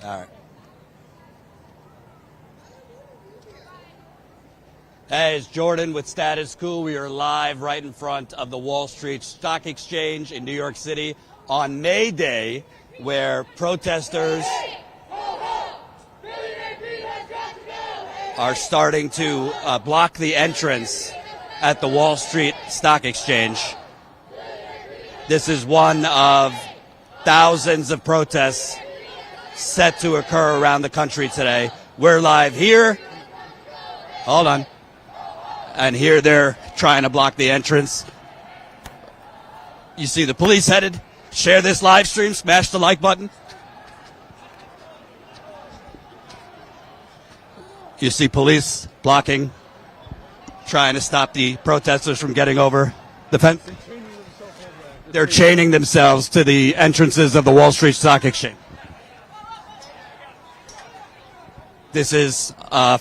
All right. Hey, it's Jordan with Status Coup. We are live right in front of the Wall Street Stock Exchange in New York City on Mayday, where protesters are starting to block the entrance at the Wall Street Stock Exchange. This is one of thousands of protests set to occur around the country today. We're live here. Hold on. And here they're trying to block the entrance. You see the police headed. Share this live stream. Smash the like button. You see police blocking, trying to stop the protesters from getting over the fence. They're chaining themselves to the entrances of the Wall Street Stock Exchange. This is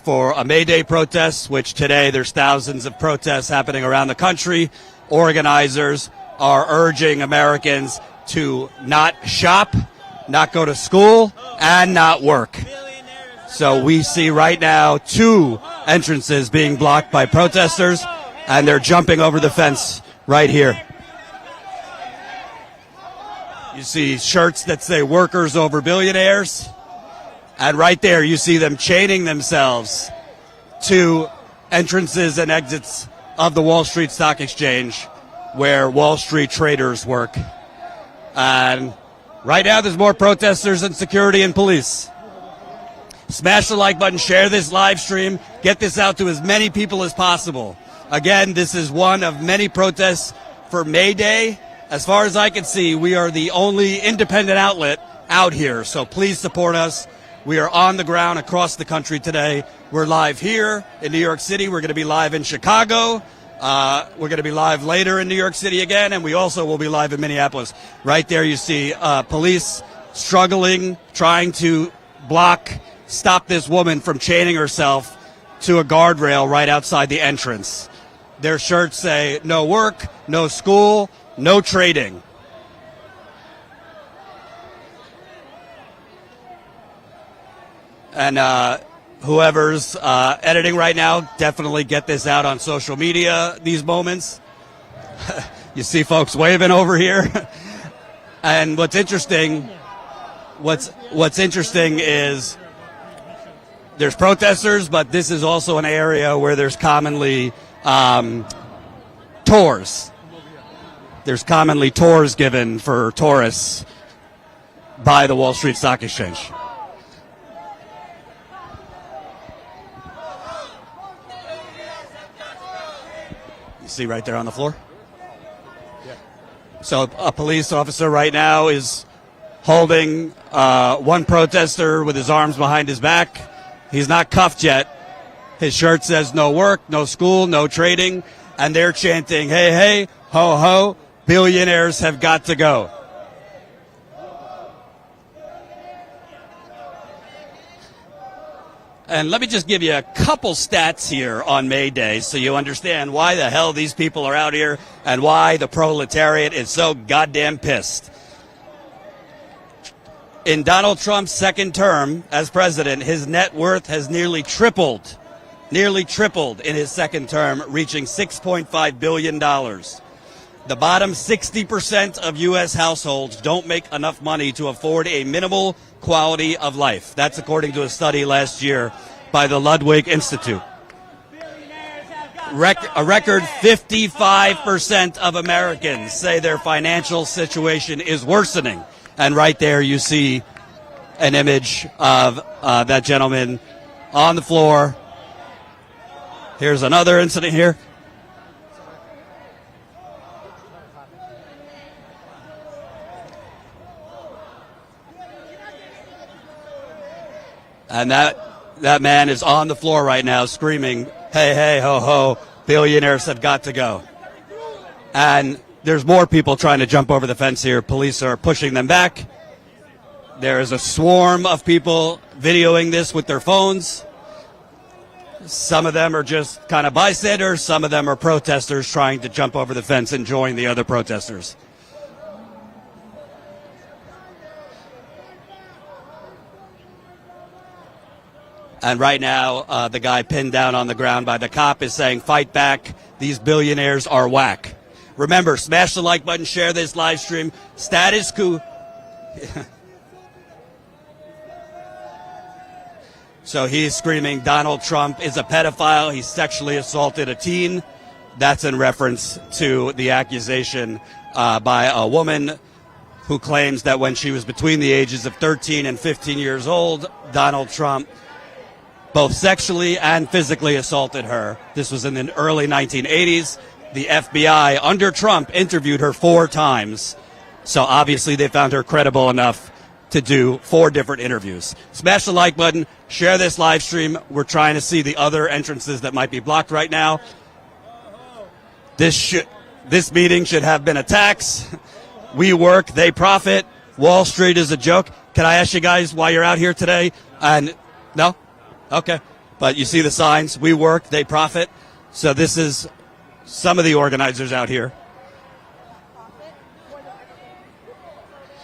for a Mayday protest, which today there's thousands of protests happening around the country. Organizers are urging Americans to not shop, not go to school, and not work. So we see right now 2 entrances being blocked by protesters, and they're jumping over the fence right here. You see shirts that say "Workers over Billionaires." And right there, you see them chaining themselves to entrances and exits of the Wall Street Stock Exchange, where Wall Street traders work. And right now, there's more protesters than security and police. Smash the like button, share this live stream, get this out to as many people as possible. Again, this is one of many protests for Mayday. As far as I can see, we are the only independent outlet out here, so please support us. We are on the ground across the country today. We're live here in New York City. We're going to be live in Chicago. We're going to be live later in New York City again, and we also will be live in Minneapolis. Right there you see police struggling, trying to stop this woman from chaining herself to a guardrail right outside the entrance. Their shirts say "No work, no school, no trading." And whoever's editing right now, definitely get this out on social media these moments. You see folks waving over here. And what's interesting is there's protesters, but this is also an area where there's commonly tours. There's commonly tours given for tourists by the Wall Street Stock Exchange. See right there on the floor? Yeah. So a police officer right now is holding one protester with his arms behind his back. He's not cuffed yet. His shirt says "No work, no school, no trading," and they're chanting "Hey, hey, ho, ho, billionaires have got to go." And let me just give you a couple stats here on Mayday so you understand why the hell these people are out here and why the proletariat is so goddamn pissed. In Donald Trump's second term as president, his net worth has nearly tripled in his second term, reaching $6.5 billion. The bottom 60% of U.S. households don't make enough money to afford a minimal quality of life. That's according to a study last year by the Ludwig Institute. A record 55% of Americans say their financial situation is worsening. And right there you see an image of that gentleman on the floor. Here's another incident here. And that man is on the floor right now screaming, "Hey, hey, ho, ho, billionaires have got to go." And there's more people trying to jump over the fence here. Police are pushing them back. There is a swarm of people videoing this with their phones. Some of them are just kind of bystanders. Some of them are protesters trying to jump over the fence and join the other protesters. And right now, the guy pinned down on the ground by the cop is saying, "Fight back. These billionaires are whack." Remember, smash the like button, share this live stream. Status Coup. So he's screaming Donald Trump is a pedophile. He sexually assaulted a teen. That's in reference to the accusation by a woman who claims that when she was between the ages of 13 and 15 years old, Donald Trump both sexually and physically assaulted her. This was in the early 1980s. The FBI, under Trump, interviewed her 4 times. So obviously they found her credible enough to do 4 different interviews. Smash the like button, share this live stream. We're trying to see the other entrances that might be blocked right now. This meeting should have been a tax. We work, they profit. Wall Street is a joke. Can I ask you guys why you're out here today? And no? Okay. But you see the signs. We work, they profit. So this is some of the organizers out here.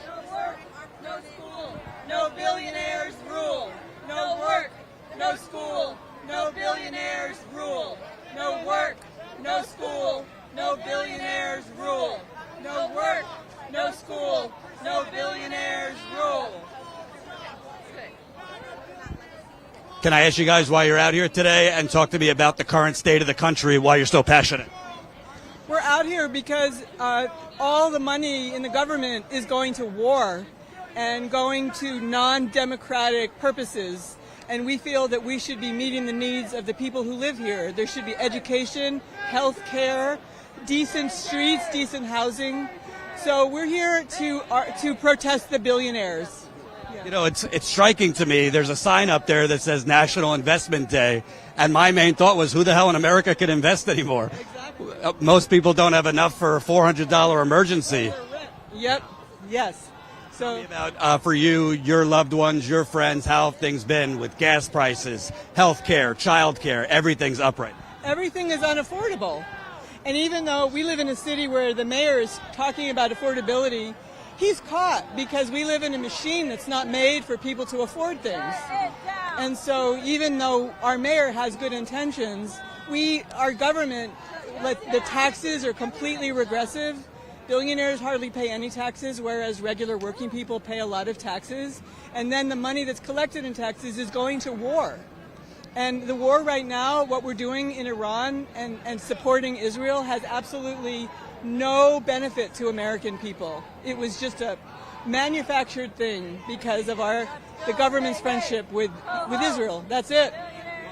No work, no school, no billionaires rule. No work, no school, no billionaires rule. No work, no school, no billionaires rule. No work, no school, no billionaires rule. Can I ask you guys why you're out here today and talk to me about the current state of the country, why you're so passionate? We're out here because all the money in the government is going to war and going to non-democratic purposes. And we feel that we should be meeting the needs of the people who live here. There should be education, health care, decent streets, decent housing. So we're here to protest the billionaires. You know, it's striking to me. There's a sign up there that says National Investment Day, and my main thought was, who the hell in America can invest anymore? Exactly. Most people don't have enough for a $400 emergency. Yep. Yes. So About for you, your loved ones, your friends, how have things been with gas prices, health care, child care, everything's up right now. everything is unaffordable. And even though we live in a city where the mayor is talking about affordability, he's caught because we live in a machine that's not made for people to afford things. And so even though our mayor has good intentions, our government, the taxes are completely regressive. Billionaires hardly pay any taxes, whereas regular working people pay a lot of taxes. And then the money that's collected in taxes is going to war. And the war right now, what we're doing in Iran and supporting Israel has absolutely no benefit to American people. It was just a manufactured thing because of the government's friendship with Israel. That's it.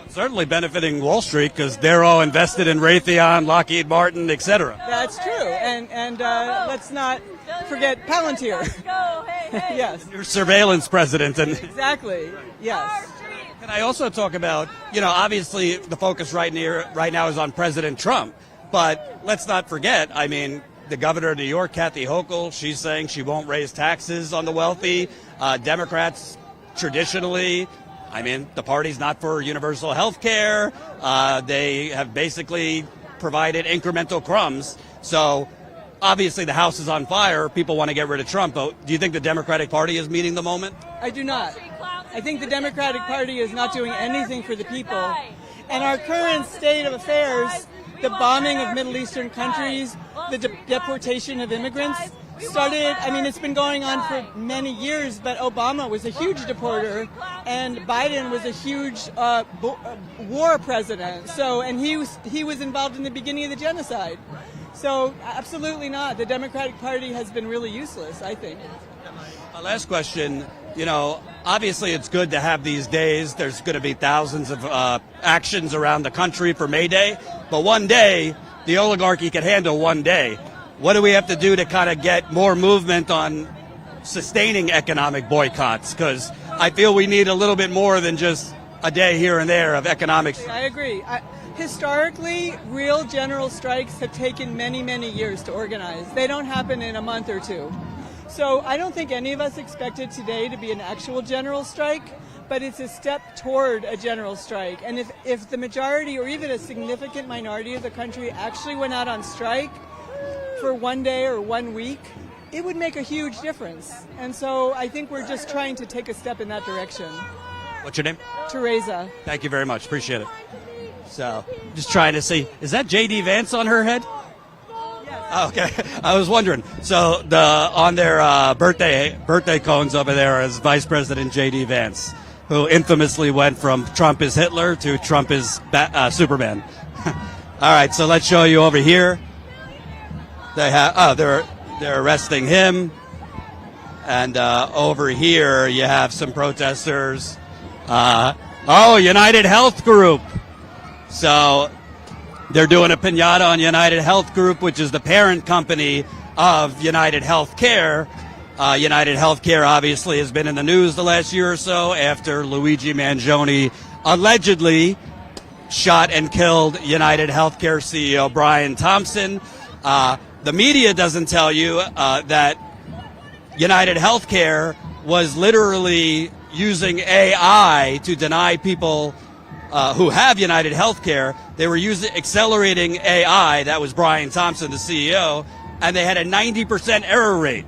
Certainly benefiting Wall Street because they're all invested in Raytheon, Lockheed Martin, etc. That's true. And let's not forget Palantir. Yes. Your surveillance president. Exactly. Yes. Can I also talk about, obviously the focus right now is on President Trump, but let's not forget, the governor of New York, Kathy Hochul, she's saying she won't raise taxes on the wealthy. Democrats traditionally, the party's not for universal health care. They have basically provided incremental crumbs. So obviously the House is on fire. People want to get rid of Trump. But do you think the Democratic Party is meeting the moment? I do not. I think the Democratic Party is not doing anything for the people. And our current state of affairs, the bombing of Middle Eastern countries, the deportation of immigrants, started, it's been going on for many years, but Obama was a huge deporter and Biden was a huge war president. And he was involved in the beginning of the genocide. So absolutely not. The Democratic Party has been really useless, I think. Last question. Obviously it's good to have these days. There's going to be thousands of actions around the country for Mayday. But one day, the oligarchy can handle one day. What do we have to do to kind of get more movement on sustaining economic boycotts? Because I feel we need a little bit more than just a day here and there of economics. I agree. Historically, real general strikes have taken many, many years to organize. They don't happen in a month or two. So I don't think any of us expected today to be an actual general strike, but it's a step toward a general strike. And if the majority or even a significant minority of the country actually went out on strike for one day or 1 week, it would make a huge difference. And so I think we're just trying to take a step in that direction. What's your name? Teresa. Thank you very much. Appreciate it. So, just trying to see, is that J.D. Vance on her head? Oh, okay. I was wondering. So, on their birthday cones over there is Vice President J.D. Vance, who infamously went from Trump is Hitler to Trump is Superman. All right, so let's show you over here. They're arresting him, and over here you have some protesters. United Health Group. So they're doing a piñata on United Health Group, which is the parent company of United Healthcare. United Healthcare obviously has been in the news the last year or so after Luigi Mangione allegedly shot and killed United Healthcare CEO Brian Thompson. The media doesn't tell you that United Healthcare was literally using AI to deny people who have United Healthcare. They were accelerating AI. That was Brian Thompson, the CEO, and they had a 90% error rate.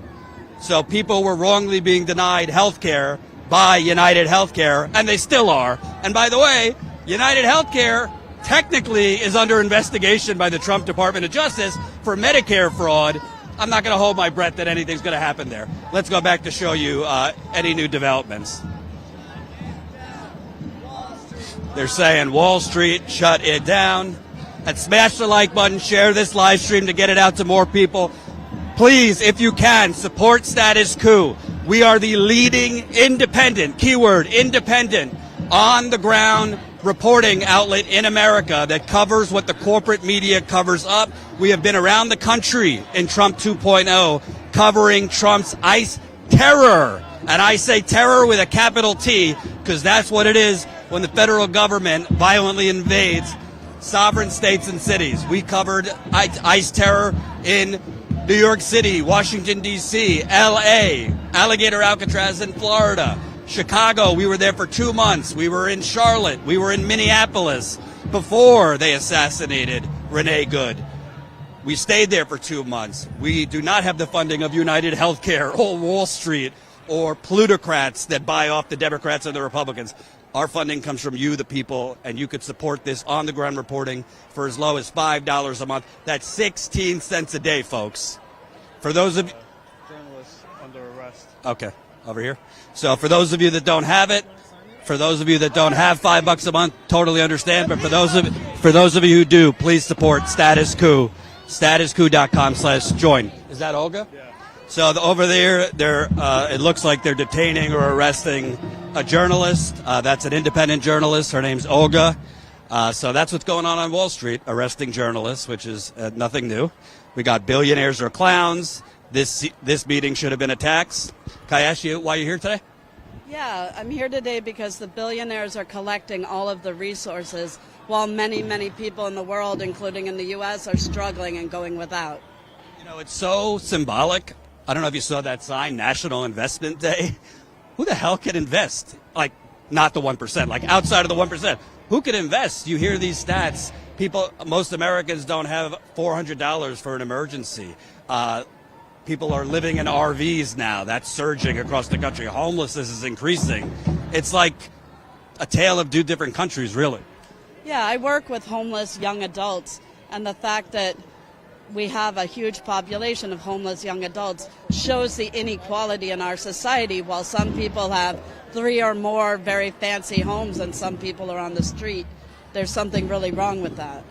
So people were wrongly being denied health care by United Healthcare, and they still are. And by the way, United Healthcare technically is under investigation by the Trump Department of Justice for Medicare fraud. I'm not going to hold my breath that anything's going to happen there. Let's go back to show you any new developments. They're saying Wall Street shut it down. And smash the like button, share this live stream to get it out to more people. Please, if you can, support Status Coup. We are the leading independent, keyword independent, on the ground reporting outlet in America that covers what the corporate media covers up. We have been around the country in Trump 2.0 covering Trump's ICE terror. And I say terror with a capital T because that's what it is when the federal government violently invades sovereign states and cities. We covered ICE terror in New York City, Washington, D.C., L.A., Alligator Alcatraz in Florida, Chicago. We were there for 2 months. We were in Charlotte. We were in Minneapolis before they assassinated Renee Good. We stayed there for 2 months. We do not have the funding of United Healthcare or Wall Street or plutocrats that buy off the Democrats and the Republicans. Our funding comes from you, the people, and you could support this on-the-ground reporting for as low as $5 a month. That's 16 cents a day, folks. For those of you... Journalists under arrest. Okay, over here. So for those of you that don't have it, for those of you that don't have $5 a month, totally understand. But for those of you who do, please support Status Coup. statuscoup.com/join. Is that Olga? Yeah. So over there, it looks like they're detaining or arresting a journalist. That's an independent journalist. Her name's Olga. So that's what's going on Wall Street, arresting journalists, which is nothing new. We got billionaires or clowns. This meeting should have been a tax. Can I ask you why you're here today? Yeah, I'm here today because the billionaires are collecting all of the resources while many, many people in the world, including in the U.S., are struggling and going without. You know, it's so symbolic. I don't know if you saw that sign, National Investment Day. Who the hell can invest? Like, not the 1%, like outside of the 1%. Who can invest? You hear these stats. Most Americans don't have $400 for an emergency. People are living in RVs now. That's surging across the country. Homelessness is increasing. It's like a tale of two different countries, really. Yeah, I work with homeless young adults, and the fact that we have a huge population of homeless young adults shows the inequality in our society. While some people have 3 or more very fancy homes and some people are on the street, there's something really wrong with that.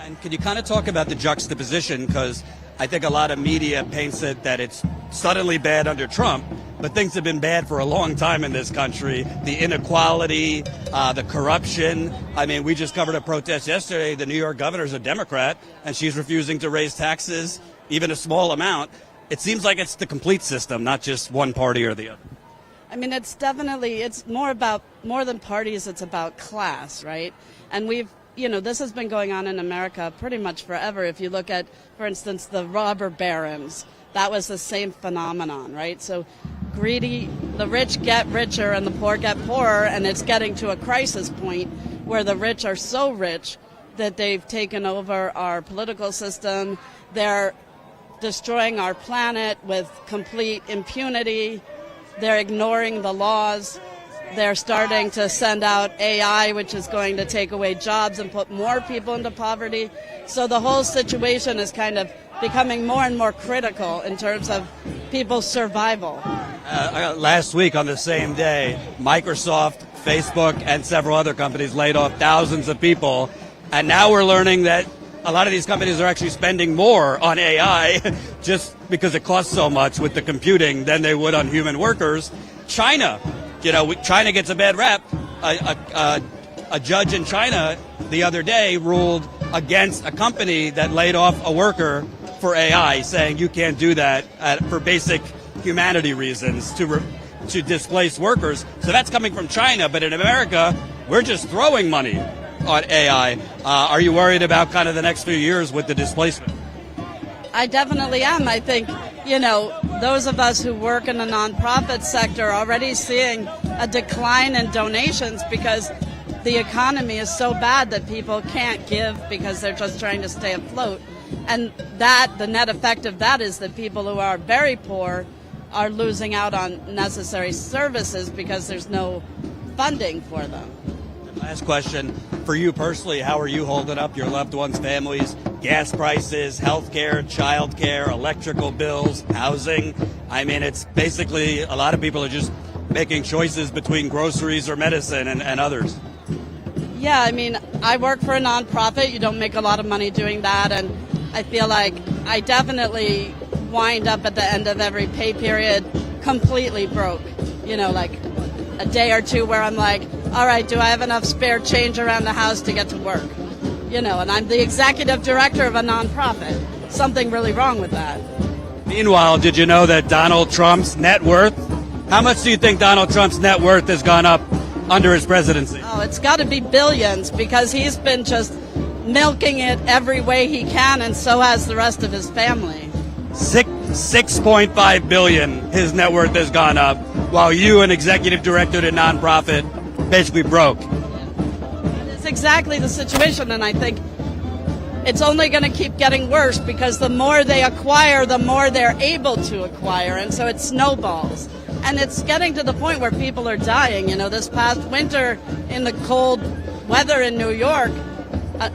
And can you kind of talk about the juxtaposition? Because I think a lot of media paints it that it's suddenly bad under Trump, but things have been bad for a long time in this country. The inequality, the corruption. I mean, we just covered a protest yesterday. The New York governor's a Democrat, and she's refusing to raise taxes, even a small amount. It seems like it's the complete system, not just one party or the other. I mean, it's more than parties, it's about class, right? And this has been going on in America pretty much forever. If you look at, for instance, the robber barons, that was the same phenomenon, right? So the rich get richer and the poor get poorer, and it's getting to a crisis point where the rich are so rich that they've taken over our political system. They're destroying our planet with complete impunity. They're ignoring the laws. they're starting to send out AI, which is going to take away jobs and put more people into poverty. So the whole situation is kind of becoming more and more critical in terms of people's survival. Last week on the same day, Microsoft, Facebook, and several other companies laid off thousands of people. And now we're learning that a lot of these companies are actually spending more on AI just because it costs so much with the computing than they would on human workers. China, China gets a bad rap. A judge in China the other day ruled against a company that laid off a worker for AI, saying you can't do that for basic humanity reasons to displace workers. So that's coming from China, but in America, we're just throwing money on AI. Are you worried about kind of the next few years with the displacement? I definitely am. I think, those of us who work in the nonprofit sector are already seeing a decline in donations because the economy is so bad that people can't give because they're just trying to stay afloat. And the net effect of that is that people who are very poor are losing out on necessary services because there's no funding for them. Last question. For you personally, how are you holding up, your loved ones' families? Gas prices, health care, child care, electrical bills, housing. I mean, it's basically a lot of people are just making choices between groceries or medicine and others. Yeah, I mean, I work for a nonprofit. You don't make a lot of money doing that. And I feel like I definitely wind up at the end of every pay period completely broke. Like a day or two where I'm like, all right, do I have enough spare change around the house to get to work? And I'm the executive director of a nonprofit. Something really wrong with that. Meanwhile, did you know that Donald Trump's net worth, how much do you think Donald Trump's net worth has gone up under his presidency? Oh, it's got to be billions because he's been just milking it every way he can, and so has the rest of his family. 6.5 billion his net worth has gone up, while you, an executive director at a nonprofit, basically broke. It's exactly the situation, and I think it's only going to keep getting worse because the more they acquire, the more they're able to acquire, and so it snowballs. And it's getting to the point where people are dying. This past winter in the cold weather in New York,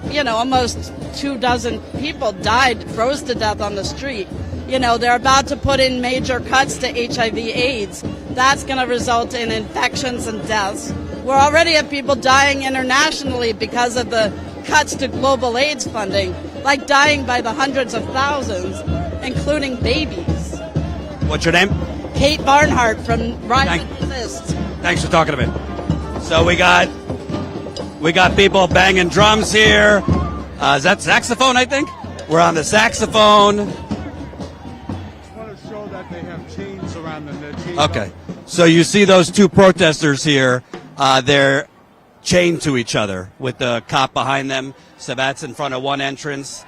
almost 24 people died, froze to death on the street. They're about to put in major cuts to HIV/AIDS. That's going to result in infections and deaths. We're already have people dying internationally because of the cuts to global AIDS funding, like dying by the hundreds of thousands, including babies. What's your name? Kate Barnhart from Rise and Resist. Thanks for talking to me. So we got people banging drums here. Is that saxophone, I think? We're on the saxophone. I just want to show that they have chains around them. Okay. So you see those two protesters here. They're chained to each other with the cop behind them. So that's in front of one entrance.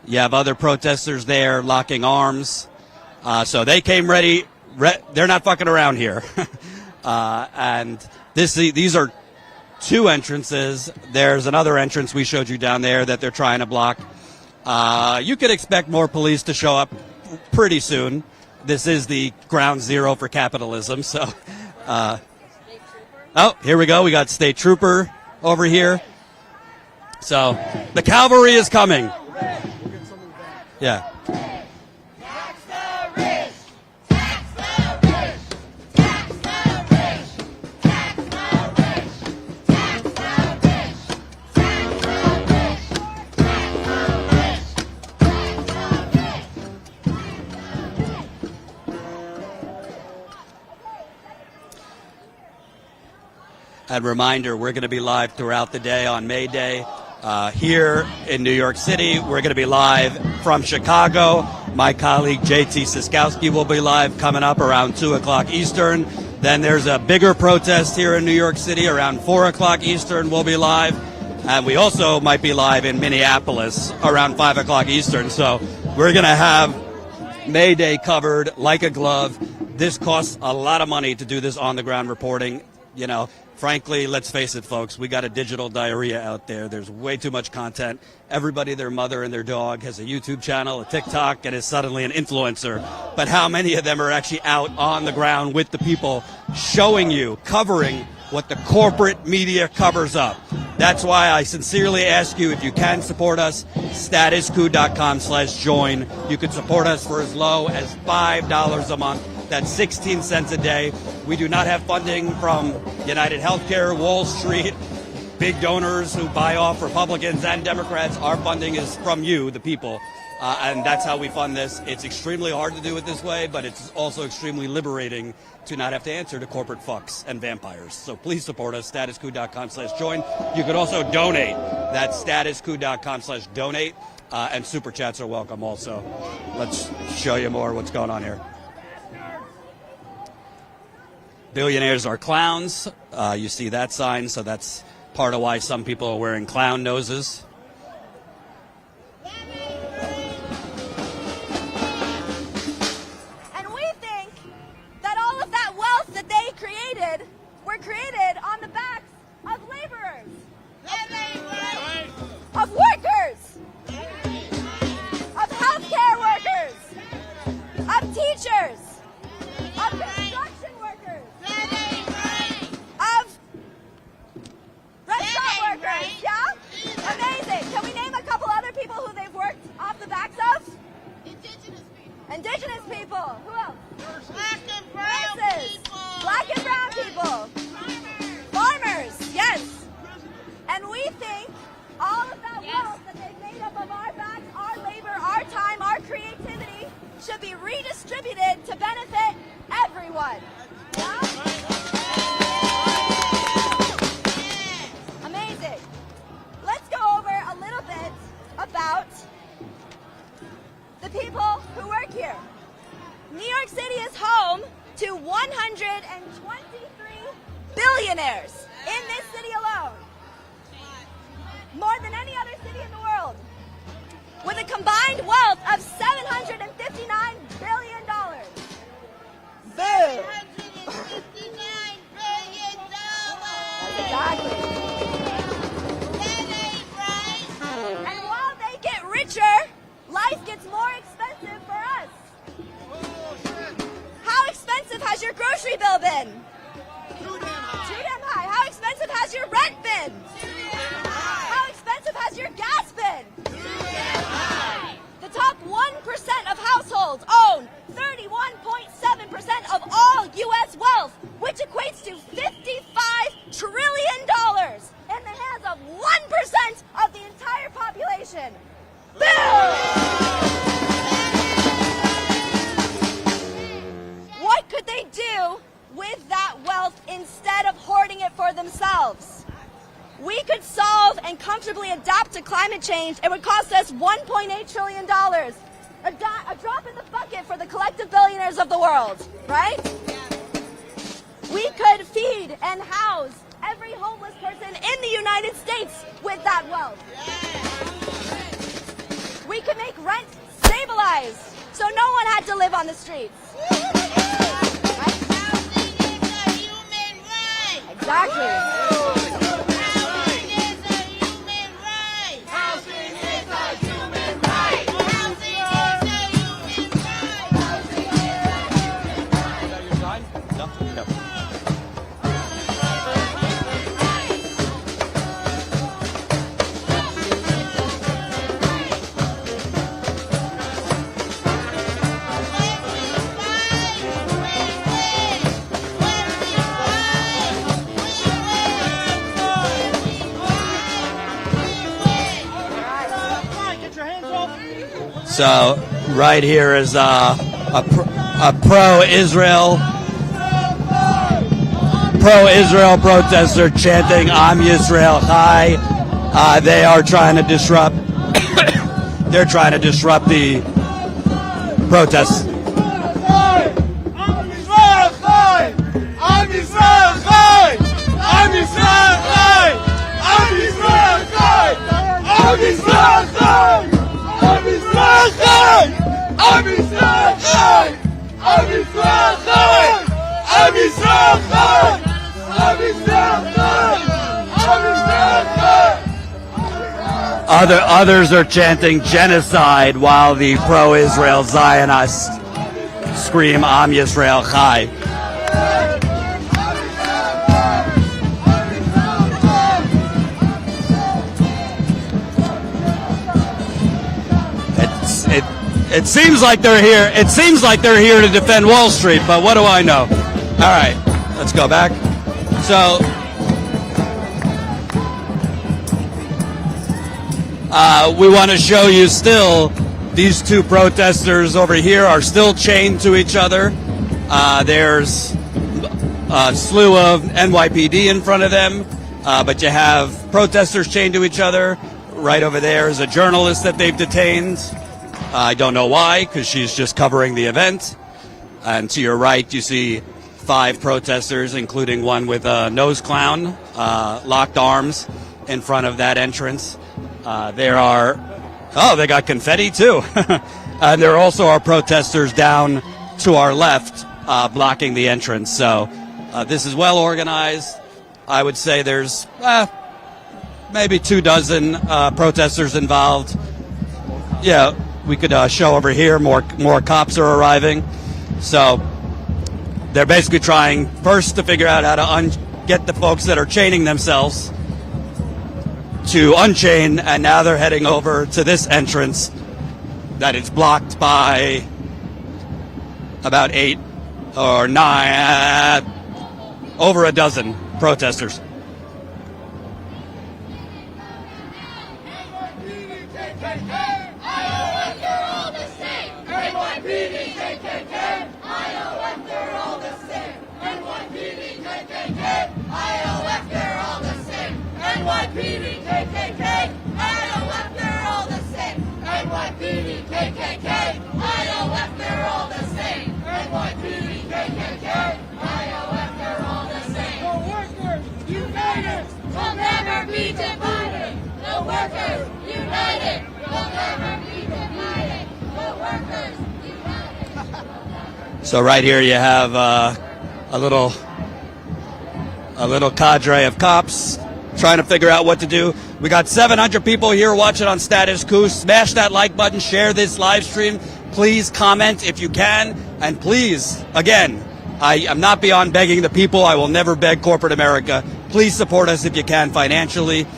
You have other protesters there locking arms. So they came ready. They're not fucking around here. And these are two entrances. There's another entrance we showed you down there that they're trying to block. You could expect more police to show up pretty soon. This is the ground zero for capitalism. So, here we go. We got State Trooper over here. So the cavalry is coming. Yeah. And reminder, we're going to be live throughout the day on Mayday here in New York City. We're going to be live from Chicago. My colleague JT Siskowski will be live coming up around 2 o'clock Eastern. Then there's a bigger protest here in New York City around 4 o'clock Eastern. We'll be live. And we also might be live in Minneapolis around 5 o'clock Eastern. So we're going to have Mayday covered like a glove. This costs a lot of money to do this on-the-ground reporting. Frankly, let's face it, folks, we got a digital diarrhea out there. There's way too much content. Everybody, their mother and their dog has a YouTube channel, a TikTok, and is suddenly an influencer. But how many of them are actually out on the ground with the people showing you, covering what the corporate media covers up. That's why I sincerely ask you, if you can support us, statuscoup.com/join. You can support us for as low as $5 a month. That's 16 cents a day. We do not have funding from United Healthcare, Wall Street, big donors who buy off Republicans and Democrats. Our funding is from you, the people. And that's how we fund this. It's extremely hard to do it this way, but it's also extremely liberating to not have to answer to corporate fucks and vampires. So please support us, statuscoup.com/join. You could also donate. That's statuscoup.com/donate. And super chats are welcome also. Let's show you more what's going on here. Billionaires are clowns. You see that sign, so that's part of why some people are wearing clown noses. Were created on the backs of laborers, of workers, of healthcare workers, of teachers, of construction workers, of restaurant workers. Yeah? Amazing. Can we name a couple other people who they've worked off the backs of? Indigenous people. Who else? Black and brown people. Black and brown people. Farmers, yes. And we think all of that wealth that they've made up of our backs, our labor, our time, our creativity, should be redistributed to benefit everyone. Yeah? Amazing. Let's go over a little bit about the people who work here. New York City is home to 123 billionaires in this city alone. More than any other city in the world. With a combined wealth of $759 billion. Boom! $759 billion. Exactly. That ain't right. And while they get richer, life gets more expensive for us. How expensive has your grocery bill been? Too damn high. Too damn high. How expensive has your rent been? Too damn high. How expensive has your gas been? Too damn high. The top 1% of households own 31.7% of all U.S. wealth, which equates to $55 trillion in the hands of 1% of the entire population. Boom! What could they do with that wealth instead of hoarding it for themselves? We could solve and comfortably adapt to climate change. It would cost us $1.8 trillion. A drop in the bucket for the collective billionaires of the world, right? We could feed and house every homeless person in the United States with that wealth. We could make rent stabilized so no one had to live on the streets. Housing is a human right. Exactly. Housing is a human right. Housing is a human right. Housing is a human right. Is that your sign? No. No. So right here is a pro-Israel protester chanting "Am Yisrael Chai." They are trying to disrupt. They're trying to disrupt the protests. Others are chanting genocide while the pro-Israel Zionists scream "Am Yisrael Chai." It seems like they're here. It seems like they're here to defend Wall Street, but what do I know? All right, let's go back. So, we want to show you still these two protesters over here are still chained to each other. There's a slew of NYPD in front of them, but you have protesters chained to each other. Right over there is a journalist that they've detained. I don't know why, because she's just covering the event. And to your right, you see 5 protesters, including one with a nose clown, locked arms in front of that entrance. There are, they got confetti too. And there also are protesters down to our left, blocking the entrance. So this is well organized. I would say there's maybe 24 protesters involved. Yeah, we could show over here more cops are arriving. So they're basically trying first to figure out how to get the folks that are chaining themselves to unchain, and now they're heading over to this entrance that is blocked by about 8 or 9, over a dozen protesters. So right here you have a little cadre of cops trying to figure out what to do. We got 700 people here watching on Status Coup. Smash that like button, share this live stream. Please comment if you can. And please, again, I am not beyond begging the people. I will never beg corporate America. Please support us if you can financially.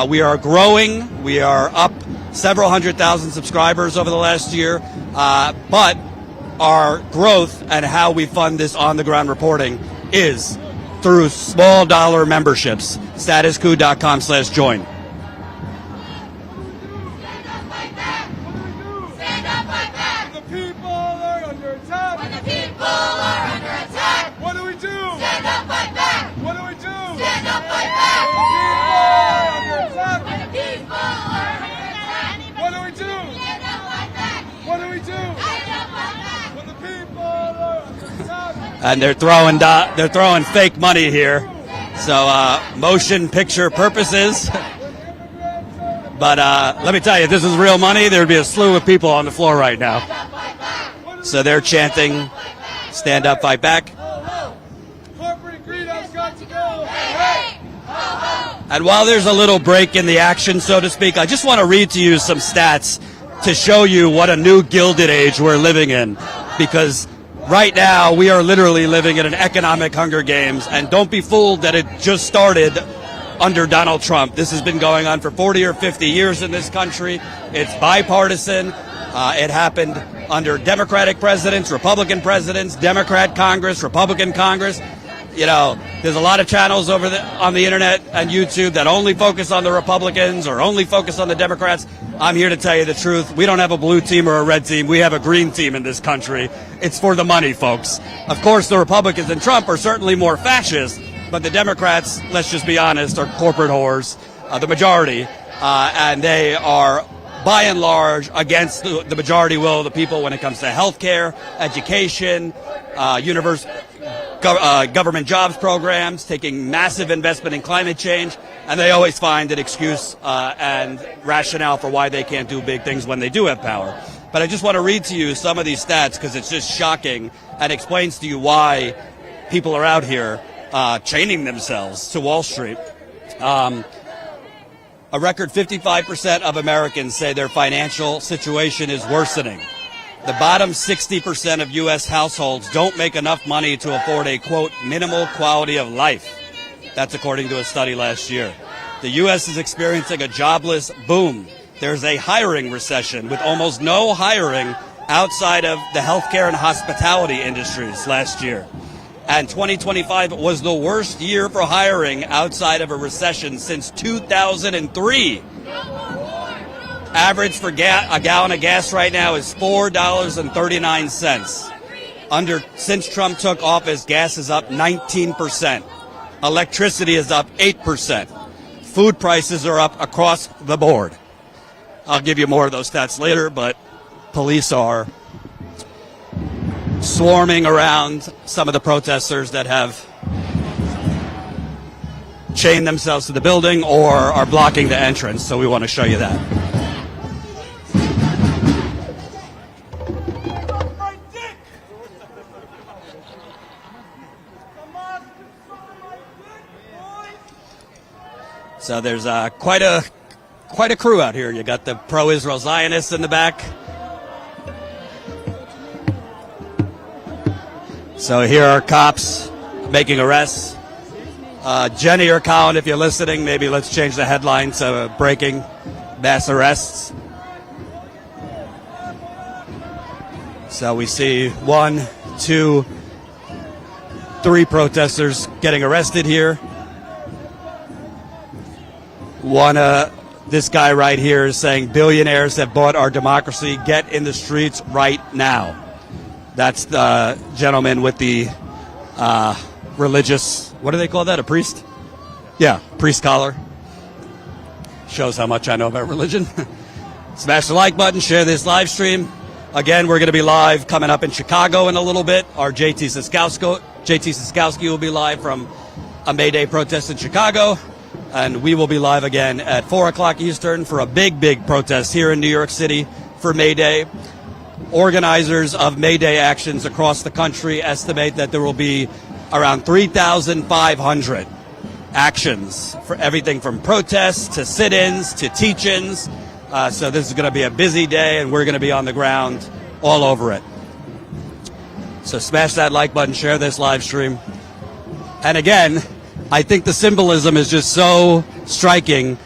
We are growing. We are up several 100,000 subscribers over the last year. But our growth and how we fund this on-the-ground reporting is through small dollar memberships. Statuscoup.com/join. And they're throwing fake money here, so motion picture purposes. But let me tell you, if this is real money, there'd be a slew of people on the floor right now. So they're chanting, "Stand up, fight back." And while there's a little break in the action, so to speak, I just want to read to you some stats to show you what a new Gilded Age we're living in, because right now, we are literally living in an economic Hunger Games, and don't be fooled that it just started under Donald Trump. This has been going on for 40 or 50 years in this country. It's bipartisan. It happened under Democratic presidents, Republican presidents, Democrat Congress, Republican Congress. You know, there's a lot of channels on the internet and YouTube that only focus on the Republicans or only focus on the Democrats. I'm here to tell you the truth. We don't have a blue team or a red team. We have a green team in this country. It's for the money, folks. Of course, the Republicans and Trump are certainly more fascist, but the Democrats, let's just be honest, are corporate whores, the majority, and they are, by and large, against the majority will of the people when it comes to health care, education, government jobs programs, taking massive investment in climate change, and they always find an excuse and rationale for why they can't do big things when they do have power. But I just want to read to you some of these stats because it's just shocking and explains to you why people are out here chaining themselves to Wall Street. A record 55% of Americans say their financial situation is worsening. The bottom 60% of U.S. households don't make enough money to afford a, quote, minimal quality of life. That's according to a study last year. The U.S. is experiencing a jobless boom. There's a hiring recession with almost no hiring outside of the healthcare and hospitality industries last year. And 2025 was the worst year for hiring outside of a recession since 2003. Average for a gallon of gas right now is $4.39. Since Trump took office, gas is up 19%. Electricity is up 8%. Food prices are up across the board. I'll give you more of those stats later, but police are swarming around some of the protesters that have chained themselves to the building or are blocking the entrance, so we want to show you that. So there's quite a crew out here. You got the pro-Israel Zionists in the back. So here are cops making arrests. Jenny or Colin, if you're listening, maybe let's change the headline to breaking mass arrests. So we see 1, 2, 3 protesters getting arrested here. This guy right here is saying billionaires have bought our democracy. Get in the streets right now. That's the gentleman with the religious, what do they call that, a priest? Yeah, priest collar. Shows how much I know about religion. Smash the like button, share this live stream. Again, we're going to be live coming up in Chicago in a little bit. Our JT Siskowski will be live from a Mayday protest in Chicago. And we will be live again at 4 o'clock Eastern for a big protest here in New York City for Mayday. Organizers of Mayday actions across the country estimate that there will be around 3,500 actions for everything from protests to sit-ins to teach-ins. So this is going to be a busy day, and we're going to be on the ground all over it. So smash that like button, share this live stream. And again, I think the symbolism is just so striking.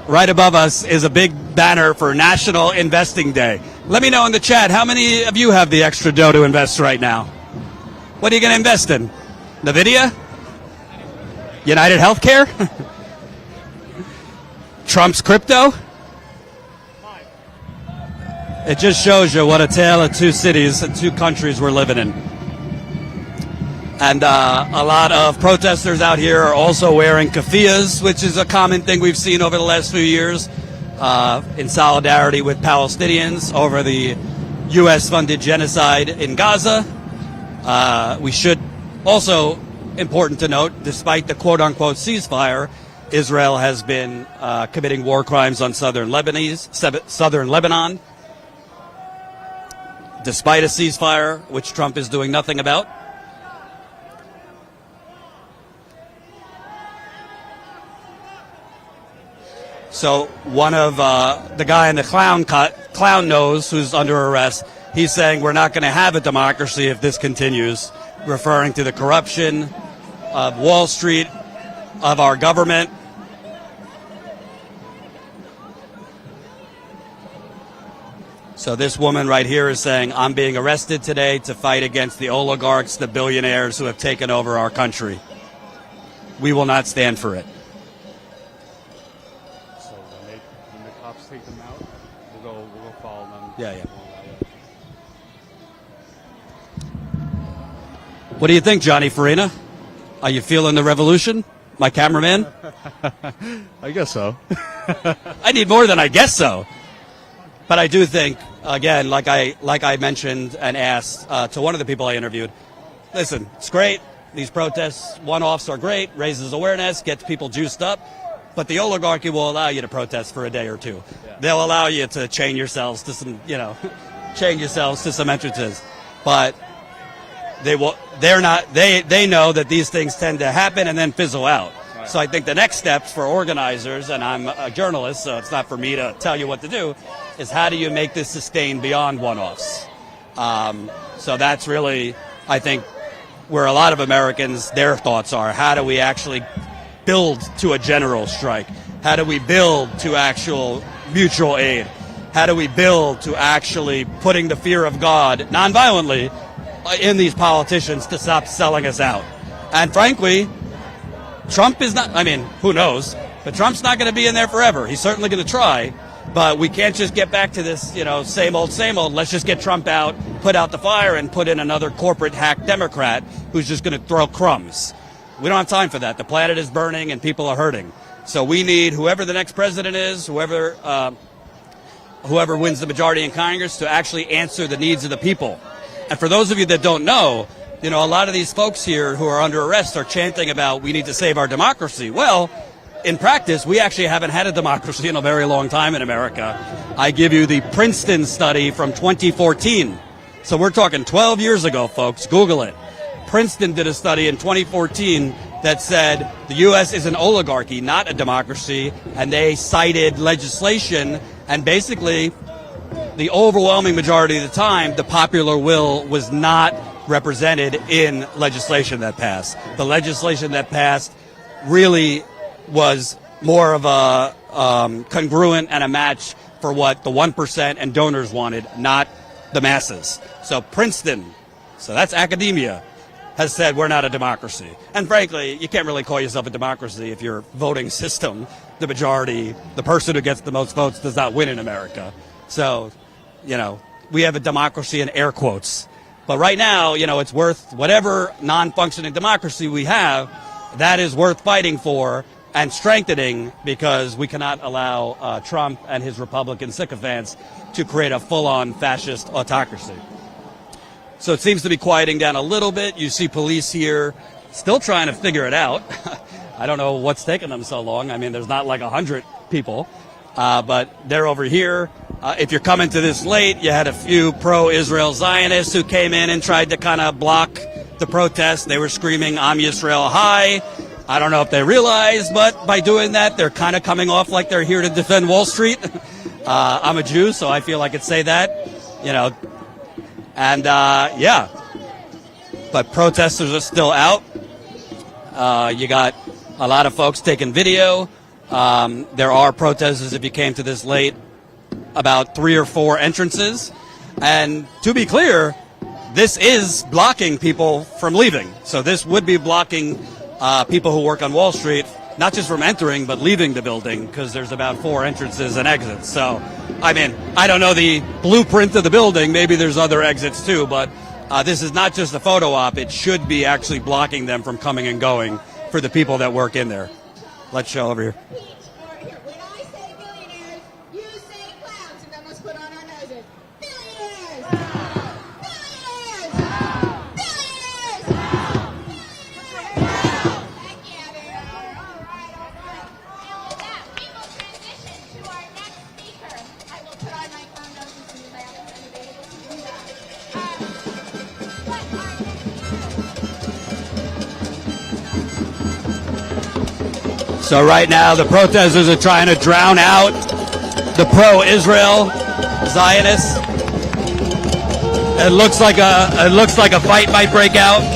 Right above us is a big banner for National Investing Day. Let me know in the chat, how many of you have the extra dough to invest right now? What are you going to invest in? NVIDIA? United Healthcare? Trump's crypto? It just shows you what a tale of two cities and two countries we're living in. And a lot of protesters out here are also wearing keffiyehs, which is a common thing we've seen over the last few years, in solidarity with Palestinians over the U.S.-funded genocide in Gaza. We should also, important to note, despite the quote-unquote ceasefire, Israel has been committing war crimes on southern Lebanon, despite a ceasefire, which Trump is doing nothing about. So one of the guy in the clown nose who's under arrest, he's saying we're not going to have a democracy if this continues, referring to the corruption of Wall Street, of our government. So this woman right here is saying, I'm being arrested today to fight against the oligarchs, the billionaires who have taken over our country. We will not stand for it. When the cops take them out, we'll go follow them. Yeah. What do you think, Johnny Farina? Are you feeling the revolution, my cameraman? I guess so. I need more than I guess so. But I do think, again, like I mentioned and asked to one of the people I interviewed, listen, it's great. These protests, one-offs are great, raises awareness, gets people juiced up. But the oligarchy will allow you to protest for a day or two. Yeah. They'll allow you to chain yourselves to some, entrances. But they know that these things tend to happen and then fizzle out. Right. So I think the next steps for organizers, and I'm a journalist, so it's not for me to tell you what to do, is how do you make this sustain beyond one-offs? So that's really, I think, where a lot of Americans, their thoughts are. How do we actually build to a general strike? How do we build to actual mutual aid? How do we build to actually putting the fear of God nonviolently in these politicians to stop selling us out? And frankly, Trump is not, I mean, who knows? But Trump's not going to be in there forever. He's certainly going to try. But we can't just get back to this, same old, same old. Let's just get Trump out, put out the fire, and put in another corporate hack Democrat who's just going to throw crumbs. We don't have time for that. The planet is burning and people are hurting. So we need whoever the next president is, whoever wins the majority in Congress, to actually answer the needs of the people. And for those of you that don't know, a lot of these folks here who are under arrest are chanting about we need to save our democracy. Well, in practice, we actually haven't had a democracy in a very long time in America. I give you the Princeton study from 2014. So we're talking 12 years ago, folks. Google it. Princeton did a study in 2014 that said the U.S. is an oligarchy, not a democracy, and they cited legislation, and basically the overwhelming majority of the time, the popular will was not represented in legislation that passed. The legislation that passed really was more of a congruent and a match for what the 1% and donors wanted, not the masses. So Princeton, so that's academia, has said we're not a democracy. And frankly, you can't really call yourself a democracy if your voting system, the majority, the person who gets the most votes does not win in America. So, we have a democracy in air quotes. But right now, it's worth whatever non-functioning democracy we have, that is worth fighting for and strengthening, because we cannot allow Trump and his Republican sycophants to create a full-on fascist autocracy. So it seems to be quieting down a little bit. You see police here still trying to figure it out. I don't know what's taking them so long. I mean, there's not like 100 people, but they're over here. If you're coming to this late, you had a few pro-Israel Zionists who came in and tried to kind of block the protest. They were screaming, "Am Yisrael High." I don't know if they realize, but by doing that, they're kind of coming off like they're here to defend Wall Street. I'm a Jew, so I feel I could say that, And, but protesters are still out. You got a lot of folks taking video. There are protesters, if you came to this late, about 3 or 4 entrances. And to be clear, this is blocking people from leaving. So this would be blocking people who work on Wall Street, not just from entering, but leaving the building, because there's about 4 entrances and exits. So, I mean, I don't know the blueprint of the building. Maybe there's other exits too, but this is not just a photo op. It should be actually blocking them from coming and going for the people that work in there. Let's show over here. When I say billionaires, you say clowns, and then let's put on our noses. Billionaires! Billionaires! Billionaires! Heck yeah, baby. All right. And with that, we will transition to our next speaker. I will put on my clown nose as soon as I have anybody able to do that. But our So right now, the protesters are trying to drown out the pro-Israel Zionists. It looks like a fight might break out.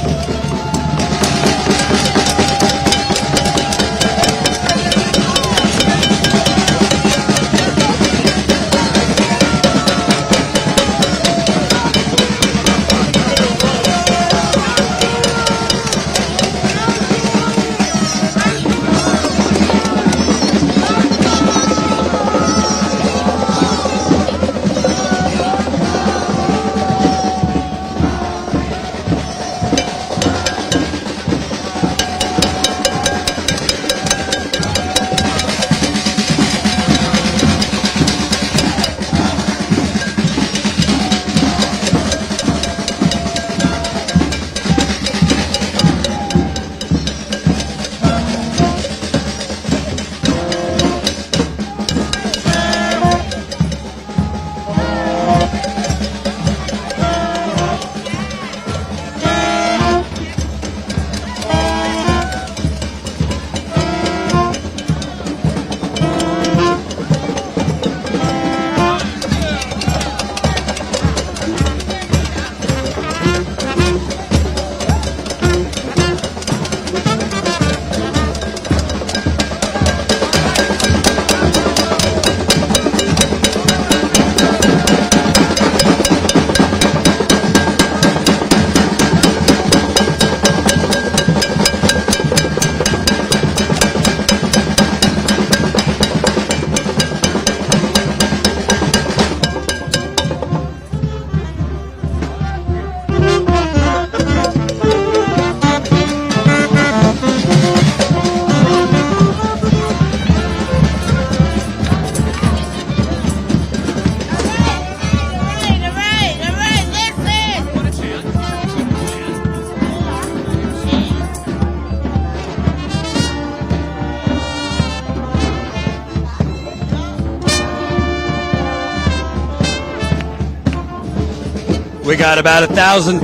We got about 1,000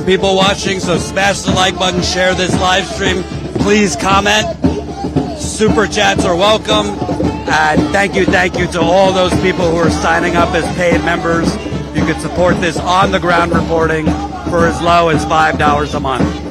people watching, so smash the like button, share this live stream. Please comment. Super chats are welcome. And thank you to all those people who are signing up as paid members. You can support this on the ground reporting for as low as $5 a month.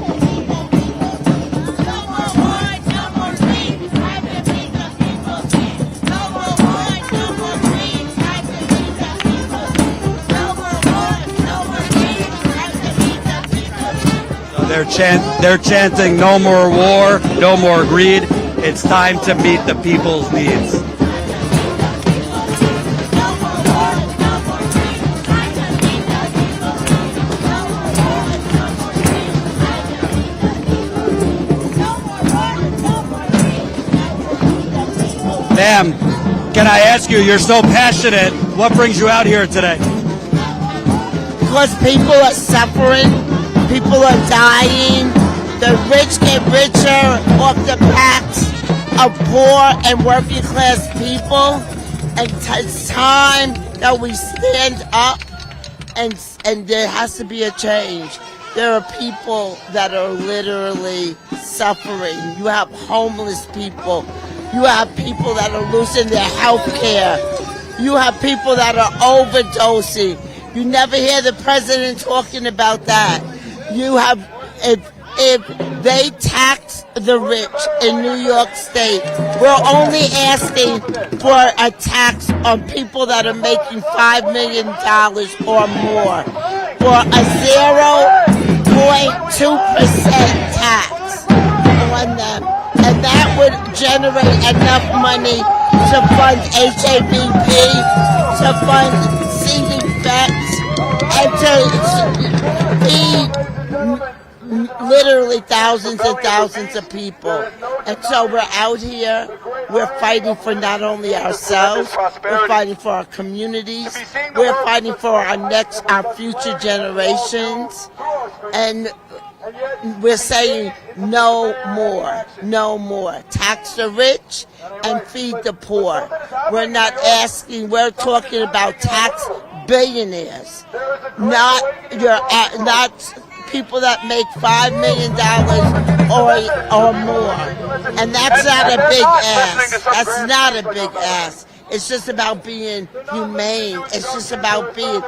They're chanting no more war, no more greed. It's time to meet the people's needs. Ma'am, can I ask you, you're so passionate, what brings you out here today? Because people are suffering, people are dying, the rich get richer off the backs of poor and working class people, and it's time that we stand up and there has to be a change. There are people that are literally suffering. You have homeless people. You have people that are losing their health care. You have people that are overdosing. You never hear the president talking about that. You have, if they tax the rich in New York State, we're only asking for a tax on people that are making $5 million or more for a 0.2% tax on them. And that would generate enough money to fund HABP, to fund seeding vets, and to feed literally thousands and thousands of people. And so we're out here, we're fighting for not only ourselves, we're fighting for our communities, we're fighting for our future generations, and we're saying no more, no more. Tax the rich and feed the poor. We're not asking, we're talking about tax billionaires, not people that make $5 million or more. And that's not a big ask. That's not a big ask. It's just about being humane. It's just about being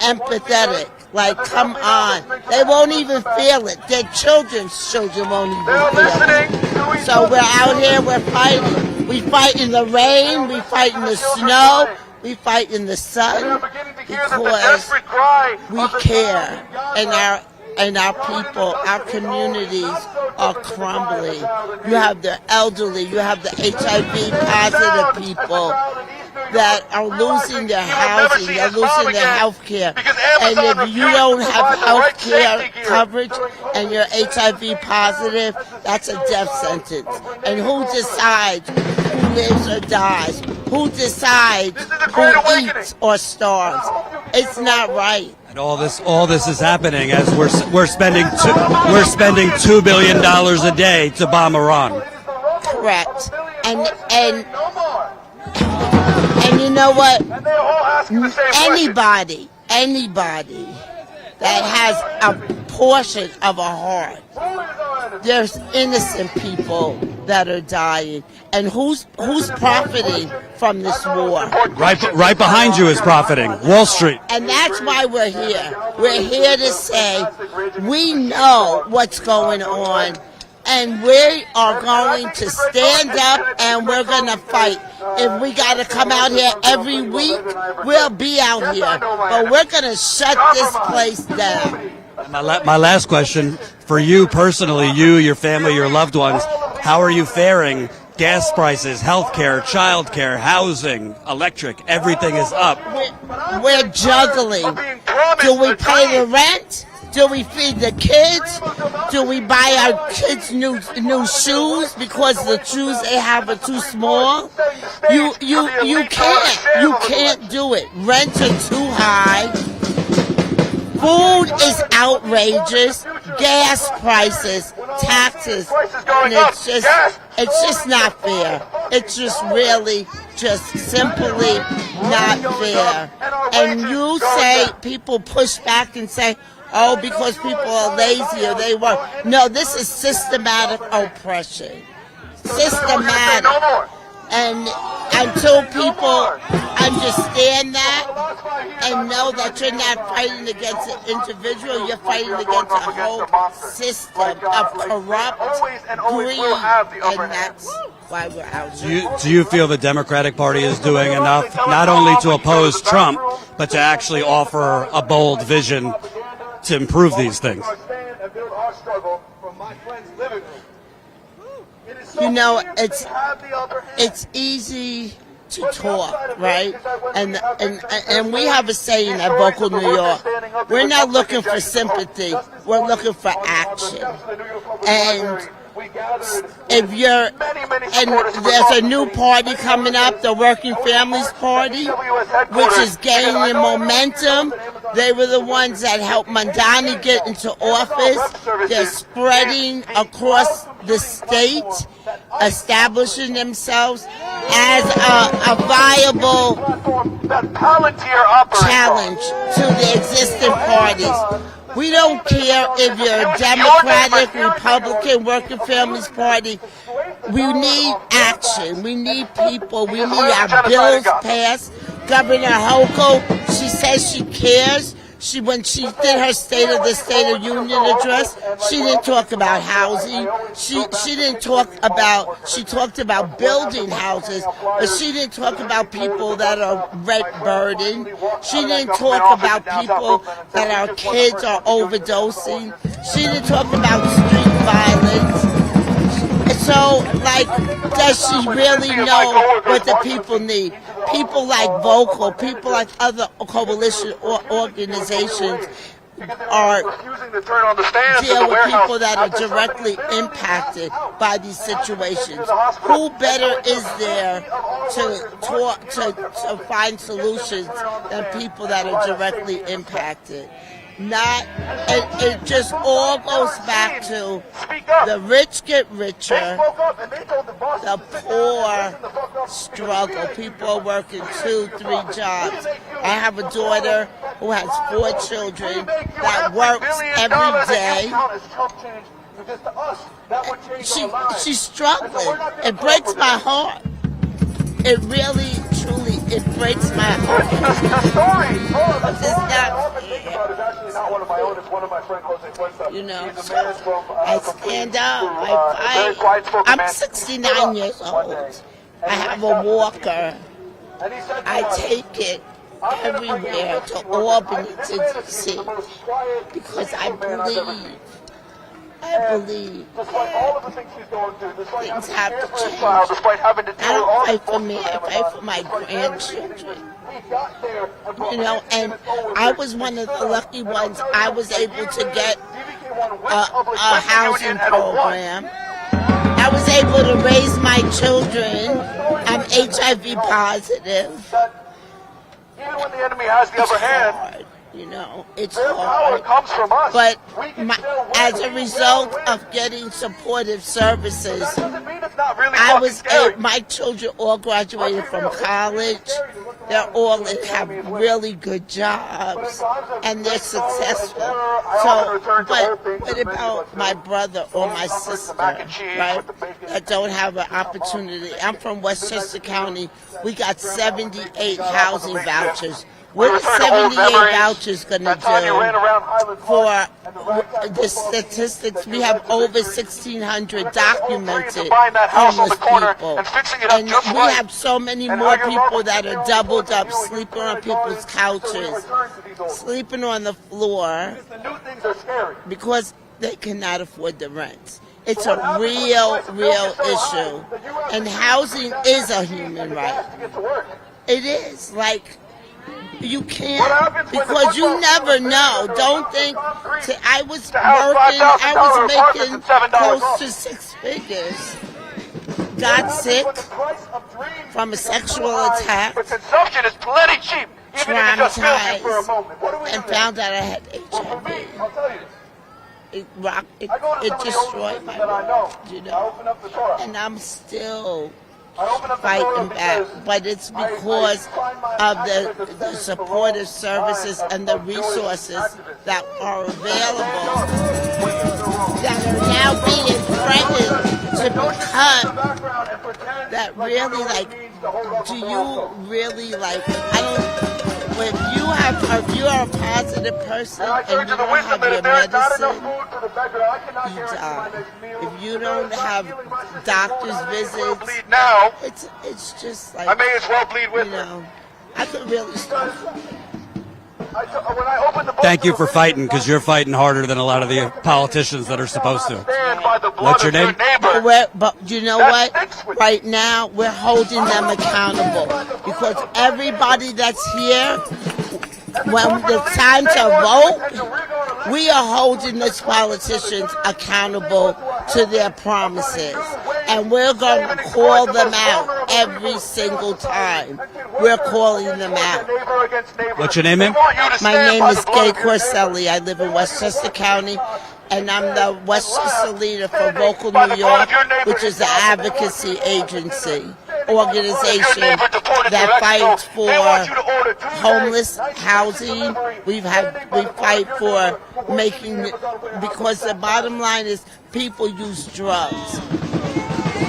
empathetic. Like, come on. They won't even feel it. Their children's children won't even feel it. So we're out here, we're fighting. We fight in the rain, we fight in the snow, we fight in the sun because we care, and our people, our communities are crumbling. You have the elderly, you have the HIV positive people that are losing their housing, they're losing their health care. And if you don't have health care coverage and you're HIV positive, that's a death sentence. And who decides who lives or dies? Who decides who eats or starves? It's not right. And all this is happening as we're spending $2 billion a day to bomb Iran. Correct. And you know what? Anybody that has a portion of a heart, there's innocent people that are dying. And who's profiting from this war? Right behind you is profiting. Wall Street. And that's why we're here. We're here to say we know what's going on, and we are going to stand up and we're going to fight. If we got to come out here every week, we'll be out here. But we're going to shut this place down. My last question for you personally, you, your family, your loved ones, how are you faring? Gas prices, healthcare, childcare, housing, electric, everything is up. We're juggling. Do we pay the rent? Do we feed the kids? Do we buy our kids new shoes because the shoes they have are too small? You can't do it. Rents are too high. Food is outrageous. Gas prices, taxes, and it's just not fair. It's just really just simply not fair. And you say people push back and say, oh, because people are lazy or they work. No, this is systematic oppression. Systematic. And until people understand that and know that you're not fighting against an individual, you're fighting against a whole system of corrupt greed, and that's why we're out here. Do you feel the Democratic Party is doing enough, not only to oppose Trump, but to actually offer a bold vision to improve these things? You know, it's easy to talk, right? And we have a saying at Vocal New York, we're not looking for sympathy, we're looking for action. And if you're, and there's a new party coming up, the Working Families Party, which is gaining momentum. They were the ones that helped Mandani get into office. They're spreading across the state, establishing themselves as a viable challenge to the existing parties. We don't care if you're a Democratic, Republican, Working Families Party. We need action. We need people. We need our bills passed. Governor Hochul, she says she cares. When she did her State of the Union address, she didn't talk about housing. She didn't talk about, she talked about building houses, but she didn't talk about people that are rent burdened. She didn't talk about people that our kids are overdosing. She didn't talk about street violence. So, like, does she really know what the people need? People like Vocal, people like other coalition organizations are deal with people that are directly impacted by these situations. Who better is there to talk to find solutions than people that are directly impacted? It just all goes back to the rich get richer, the poor struggle. People are working 2-3 jobs. I have a daughter who has 4 children that works every day. She's struggling. It breaks my heart. It really, truly, it breaks my heart. It's not fair. You know, so I stand up, I fight. I'm 69 years old. I have a walker. I take it everywhere to Albany, to DC, because I believe things have to change. I don't fight for me, I fight for my grandchildren. You know, and I was one of the lucky ones. I was able to get a housing program. I was able to raise my children. I'm HIV positive. Even when the enemy has the upper hand, you know, it's hard. Comes from us. But as a result of getting supportive services, my children all graduated from college. They're all have really good jobs, and they're successful. So, but about my brother or my sister, right, that don't have an opportunity. I'm from Westchester County. We got 78 housing vouchers. What are 78 vouchers going to do for the statistics? We have over 1,600 documented homeless people. And we have so many more people that are doubled up, sleeping on people's couches, sleeping on the floor, because they cannot afford the rent. It's a real issue. And housing is a human right. It is. Like, you can't, because you never know. Don't think, I was making close to 6 figures. Got sick from a sexual attack, traumatized, and found out I had HIV. It destroyed my world, you know. And I'm still fighting back, but it's because of the supportive services and the resources that are available that are now being threatened to be cut. That really, like, do you really, like, I don't. If you are a positive person and you don't have your medicine, you die. If you don't have doctor's visits, it's just like, I may as well bleed with you know, I could really start crying. Thank you for fighting, because you're fighting harder than a lot of the politicians that are supposed to. What's your name? But you know what? Right now, we're holding them accountable because everybody that's here, when it's time to vote, we are holding these politicians accountable to their promises. And we're going to call them out every single time. We're calling them out. What's your name, ma'am? My name is Gay Corselli. I live in Westchester County, and I'm the Westchester leader for Vocal New York, which is an advocacy organization that fights for homeless housing. We fight for because the bottom line is people use drugs.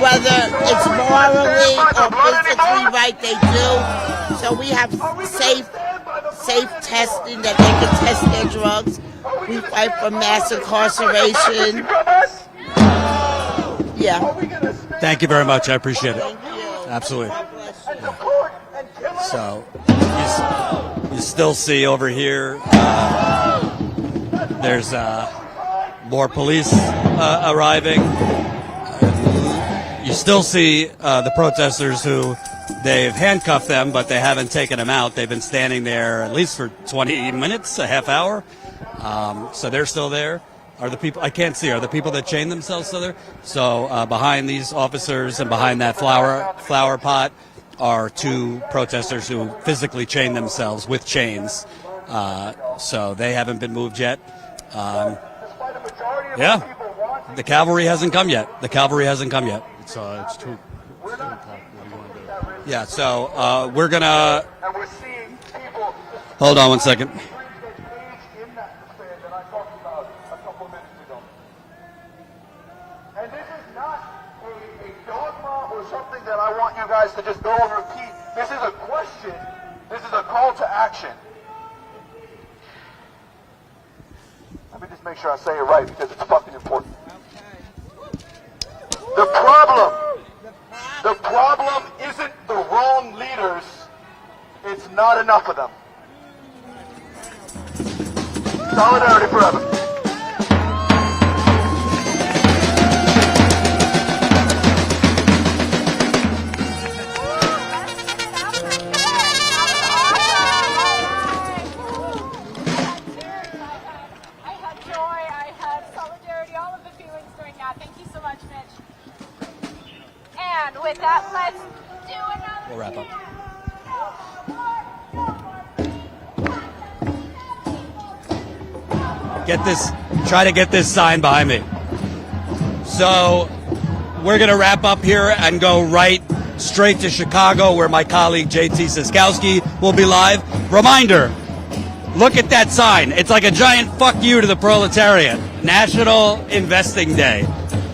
Whether it's morally or physically right, they do. So we have safe testing that they can test their drugs. We fight for mass incarceration. Yeah. Thank you very much. I appreciate it. Thank you. Absolutely. So you still see over here, there's more police arriving. You still see the protesters who they've handcuffed them, but they haven't taken them out. They've been standing there at least for 20 minutes, a half hour. So they're still there. Are the people, I can't see, are the people that chained themselves still there? So behind these officers and behind that flower pot are two protesters who physically chained themselves with chains. So they haven't been moved yet. Yeah. The cavalry hasn't come yet. It's 2 o'clock. Yeah, so we're going to... Hold on one second. And this is not a dogma or something that I want you guys to just go and repeat. This is a question. This is a call to action. Let me just make sure I say it right because it's fucking important. The problem isn't the wrong leaders. It's not enough of them. Solidarity forever. With that, let's do another. We'll wrap up. Try to get this sign behind me. So we're going to wrap up here and go right straight to Chicago, where my colleague JT Siskowski will be live. Reminder, look at that sign. It's like a giant fuck you to the proletariat. National Investing Day.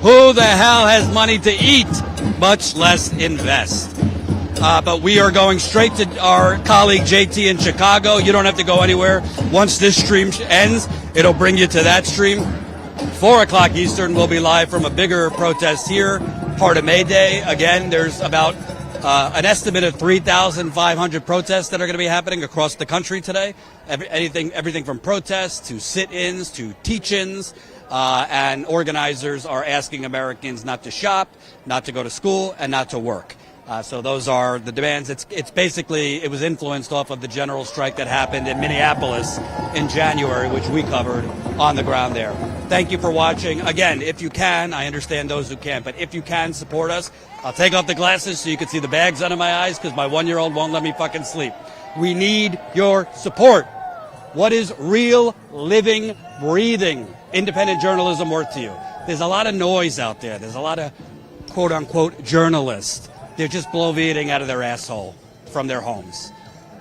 Who the hell has money to eat, much less invest? But we are going straight to our colleague JT in Chicago. You don't have to go anywhere. Once this stream ends, it'll bring you to that stream. 4 o'clock Eastern, we'll be live from a bigger protest here, part of Mayday. Again, there's about an estimate of 3,500 protests that are going to be happening across the country today. Everything from protests to sit-ins to teach-ins. And organizers are asking Americans not to shop, not to go to school, and not to work. So those are the demands. It's basically, it was influenced off of the general strike that happened in Minneapolis in January, which we covered on the ground there. Thank you for watching. Again, if you can, I understand those who can't, but if you can support us, I'll take off the glasses so you can see the bags under my eyes because my 1-year-old won't let me fucking sleep. We need your support. What is real, living, breathing independent journalism worth to you? There's a lot of noise out there. There's a lot of quote-unquote journalists. They're just bloviating out of their asshole from their homes.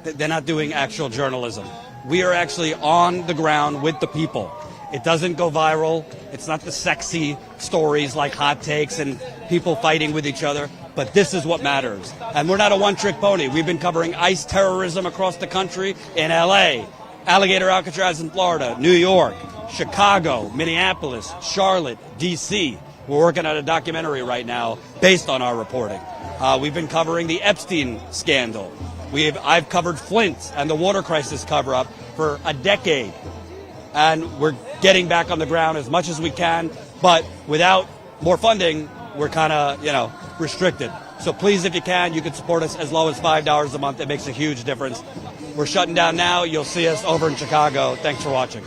They're not doing actual journalism. We are actually on the ground with the people. It doesn't go viral. It's not the sexy stories like hot takes and people fighting with each other. But this is what matters. And we're not a one-trick pony. We've been covering ICE terrorism across the country in L.A., Alligator Alcatraz in Florida, New York, Chicago, Minneapolis, Charlotte, D.C. We're working on a documentary right now based on our reporting. We've been covering the Epstein scandal. I've covered Flint and the water crisis cover-up for a decade. And we're getting back on the ground as much as we can. But without more funding, we're kind of, restricted. So please, if you can support us as low as $5 a month. It makes a huge difference. We're shutting down now. You'll see us over in Chicago. Thanks for watching.